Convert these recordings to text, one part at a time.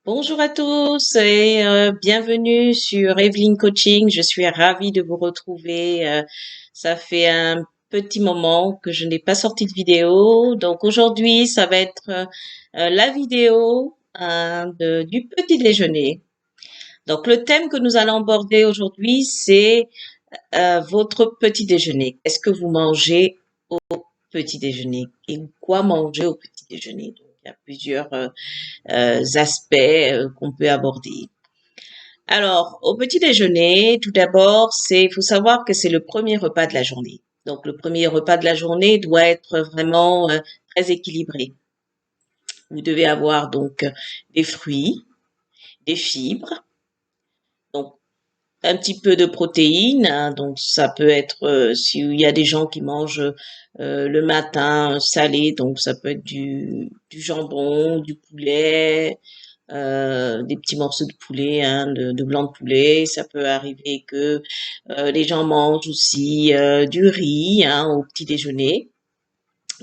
Bonjour à tous et bienvenue sur Eveline Coaching. Je suis ravie de vous retrouver. Ça fait un petit moment que je n'ai pas sorti de vidéo. Donc aujourd'hui, ça va être la vidéo du petit déjeuner. Donc le thème que nous allons aborder aujourd'hui, c'est votre petit déjeuner. Qu'est-ce que vous mangez au petit déjeuner et quoi manger au petit déjeuner? Donc, il y a plusieurs aspects qu'on peut aborder. Alors, au petit déjeuner, tout d'abord, il faut savoir que c'est le premier repas de la journée. Donc, le premier repas de la journée doit être vraiment très équilibré. Vous devez avoir donc des fruits, des fibres, donc un petit peu de protéines, hein. Donc, ça peut être, s'il y a des gens qui mangent le matin salé, donc ça peut être du jambon, du poulet, des petits morceaux de poulet, hein, de blanc de poulet. Ça peut arriver que les gens mangent aussi du riz, hein, au petit déjeuner.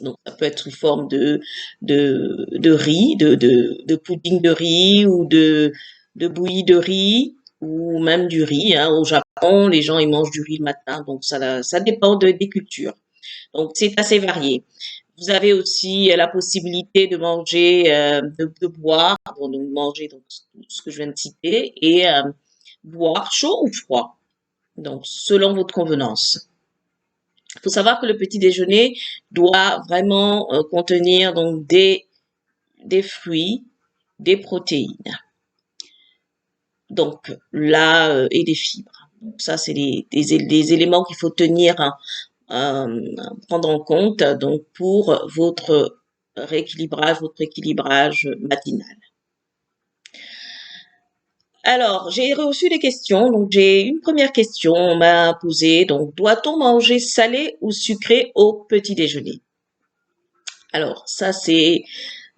Donc ça peut être sous forme de riz, de pudding de riz ou de bouillie de riz ou même du riz, hein. Au Japon, les gens ils mangent du riz le matin, donc ça dépend des cultures. Donc c'est assez varié. Vous avez aussi la possibilité de manger, de boire, bon, donc manger donc ce que je viens de citer, et boire chaud ou froid, donc selon votre convenance. Il faut savoir que le petit déjeuner doit vraiment contenir donc des fruits, des protéines, donc là et des fibres. Donc ça c'est des éléments qu'il faut tenir, hein, prendre en compte donc pour votre équilibrage matinal. Alors, j'ai reçu des questions. Donc, j'ai une première question, on m'a posée. Donc, doit-on manger salé ou sucré au petit déjeuner? Alors, ça, c'est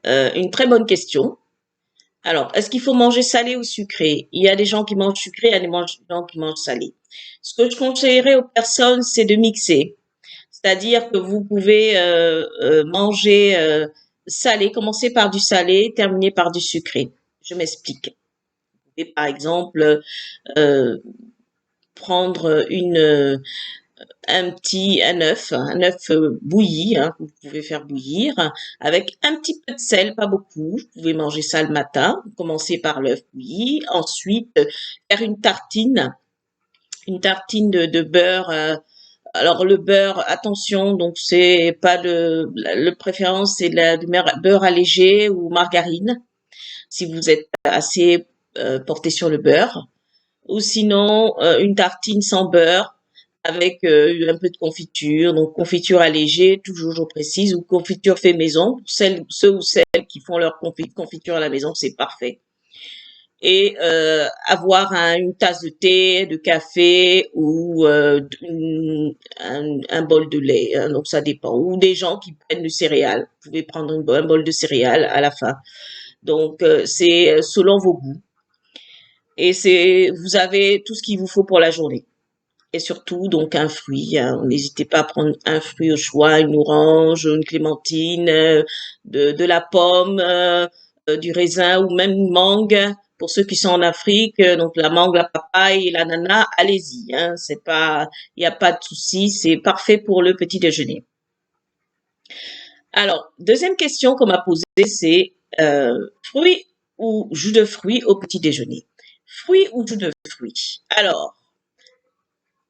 une très bonne question. Alors, est-ce qu'il faut manger salé ou sucré? Il y a des gens qui mangent sucré, il y a des gens qui mangent salé. Ce que je conseillerais aux personnes, c'est de mixer. C'est-à-dire que vous pouvez manger salé, commencer par du salé, terminer par du sucré. Je m'explique. Vous pouvez par exemple euh, prendre un œuf bouilli, hein, que vous pouvez faire bouillir avec un petit peu de sel, pas beaucoup. Vous pouvez manger ça le matin. Commencer par l'œuf bouilli, ensuite faire une tartine de beurre. Alors le beurre, attention, donc c'est pas le préférence, c'est du beurre allégé ou margarine, si vous êtes assez porté sur le beurre. Ou sinon une tartine sans beurre avec un peu de confiture, donc confiture allégée, toujours je précise, ou confiture fait maison. Ceux ou celles qui font leur confiture à la maison, c'est parfait. Et avoir une tasse de thé, de café ou un bol de lait, hein, donc ça dépend. Ou des gens qui prennent du céréales. Vous pouvez prendre un bol de céréales à la fin. Donc c'est selon vos goûts. Et vous avez tout ce qu'il vous faut pour la journée. Et surtout, donc, un fruit, hein. N'hésitez pas à prendre un fruit au choix, une orange, une clémentine, de la pomme, du raisin ou même une mangue. Pour ceux qui sont en Afrique, donc la mangue, la papaye et l'ananas, allez-y, hein. C'est pas, il n'y a pas de souci, c'est parfait pour le petit déjeuner. Alors, deuxième question qu'on m'a posée, c'est fruits ou jus de fruits au petit déjeuner. Fruits ou jus de fruits? Alors,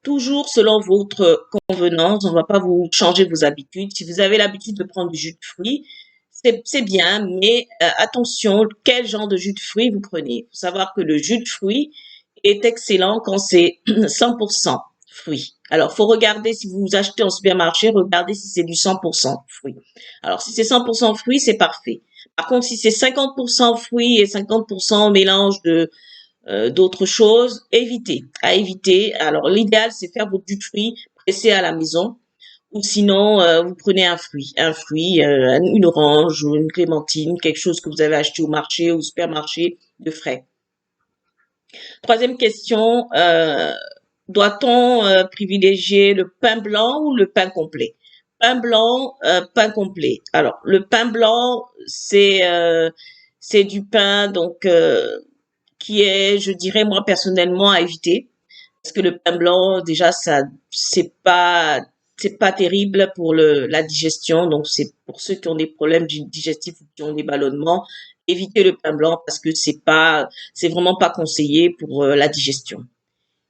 toujours selon votre convenance, on ne va pas vous changer vos habitudes. Si vous avez l'habitude de prendre du jus de fruits, c'est bien, mais attention, quel genre de jus de fruits vous prenez. Il faut savoir que le jus de fruits est excellent quand c'est 100% fruits. Alors, faut regarder si vous achetez en supermarché, regardez si c'est du 100% fruits. Alors, si c'est 100% fruits, c'est parfait. Par contre, si c'est 50% fruits et 50% mélange d'autres choses, à éviter. Alors, l'idéal, c'est faire votre jus de fruits pressé à la maison. Ou sinon, vous prenez un fruit, une orange ou une clémentine, quelque chose que vous avez acheté au marché ou au supermarché de frais. Troisième question, doit-on privilégier le pain blanc ou le pain complet? Pain blanc, pain complet. Alors, le pain blanc, C'est du pain donc qui est, je dirais moi personnellement, à éviter parce que le pain blanc déjà ça c'est pas terrible pour la digestion. Donc c'est pour ceux qui ont des problèmes digestifs ou qui ont des ballonnements, évitez le pain blanc parce que c'est vraiment pas conseillé pour la digestion.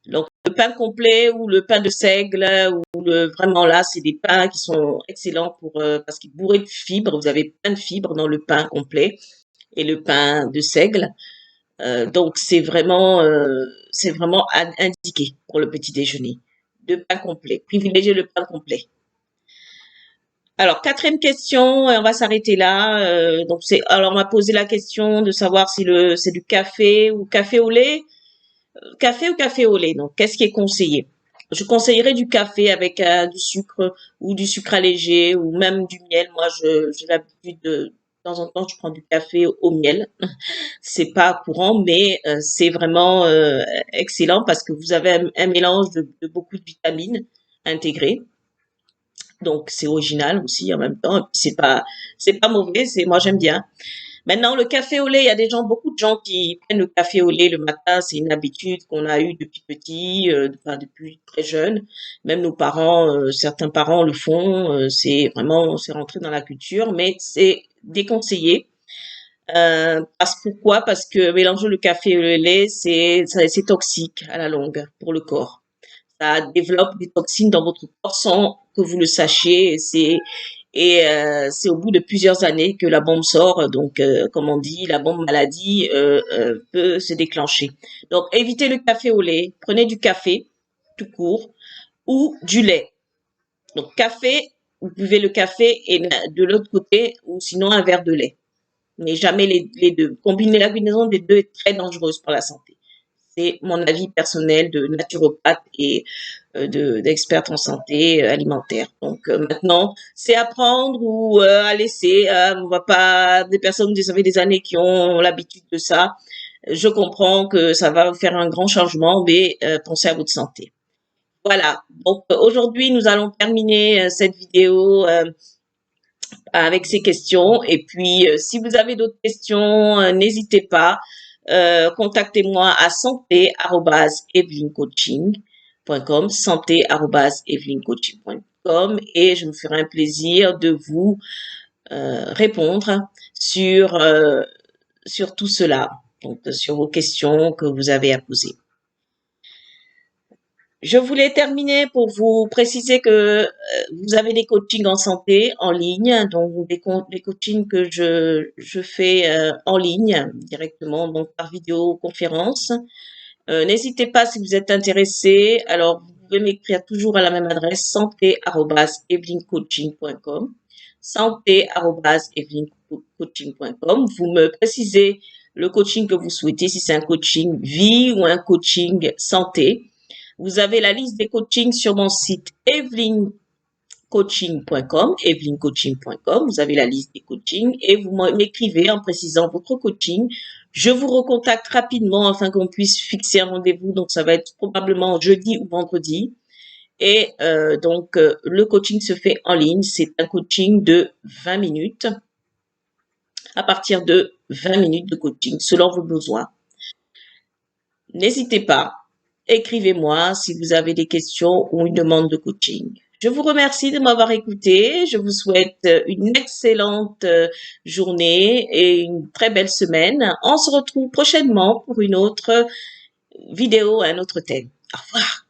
Donc le pain complet ou le pain de seigle ou vraiment là, c'est des pains qui sont excellents pour parce qu'ils sont bourrés de fibres. Vous avez plein de fibres dans le pain complet et le pain de seigle. Donc c'est vraiment indiqué pour le petit déjeuner. De pain complet. Privilégiez le pain complet. Alors quatrième question, et on va s'arrêter là. Alors on m'a posé la question de savoir si c'est du café ou café au lait. Café ou café au lait. Donc qu'est-ce qui est conseillé? Je conseillerais du café avec du sucre ou du sucre allégé ou même du miel. Moi, j'ai l'habitude de temps en temps, je prends du café au miel. C'est pas courant, mais c'est vraiment excellent parce que vous avez un mélange de beaucoup de vitamines intégrées. Donc c'est original aussi en même temps. Et puis c'est pas mauvais. Moi j'aime bien. Maintenant le café au lait, il y a beaucoup de gens qui prennent le café au lait le matin. C'est une habitude qu'on a eue depuis petit, enfin depuis très jeune. Même nos parents, certains parents le font. C'est rentré dans la culture, mais c'est déconseillé. Pourquoi? Parce que mélanger le café et le lait, c'est toxique à la longue pour le corps. Ça développe des toxines dans votre corps sans que vous le sachiez. C'est au bout de plusieurs années que la bombe sort. Donc, comme on dit, la bombe maladie peut se déclencher. Donc, évitez le café au lait. Prenez du café tout court ou du lait. Donc, café, vous buvez le café et de l'autre côté ou sinon un verre de lait, mais jamais les deux. Combiner la combinaison des deux est très dangereuse pour la santé. C'est mon avis personnel de naturopathe et d'experte en santé alimentaire. Donc maintenant, c'est à prendre ou à laisser. On va pas des personnes, vous savez, des années qui ont l'habitude de ça. Je comprends que ça va faire un grand changement, mais pensez à votre santé. Voilà. Donc aujourd'hui, nous allons terminer cette vidéo avec ces questions. Et puis, si vous avez d'autres questions, n'hésitez pas. Contactez-moi à santé@evelyncoaching.com, santé@evelyncoaching.com, et je me ferai un plaisir de vous répondre sur tout cela, donc sur vos questions que vous avez à poser. Je voulais terminer pour vous préciser que vous avez des coachings en santé en ligne, donc des coachings que je fais en ligne directement, donc par vidéoconférence. N'hésitez pas si vous êtes intéressé. Alors, vous pouvez m'écrire toujours à la même adresse santé@evelyncoaching.com, santé@evelyncoaching.com. Vous me précisez le coaching que vous souhaitez, si c'est un coaching vie ou un coaching santé. Vous avez la liste des coachings sur mon site evelyncoaching.com, evelyncoaching.com. Vous avez la liste des coachings et vous m'écrivez en précisant votre coaching. Je vous recontacte rapidement afin qu'on puisse fixer un rendez-vous. Donc, ça va être probablement jeudi ou vendredi. Et le coaching se fait en ligne. C'est un coaching de 20 minutes, à partir de 20 minutes de coaching, selon vos besoins. N'hésitez pas. Écrivez-moi si vous avez des questions ou une demande de coaching. Je vous remercie de m'avoir écouté. Je vous souhaite une excellente journée et une très belle semaine. On se retrouve prochainement pour une autre vidéo, un autre thème. Au revoir.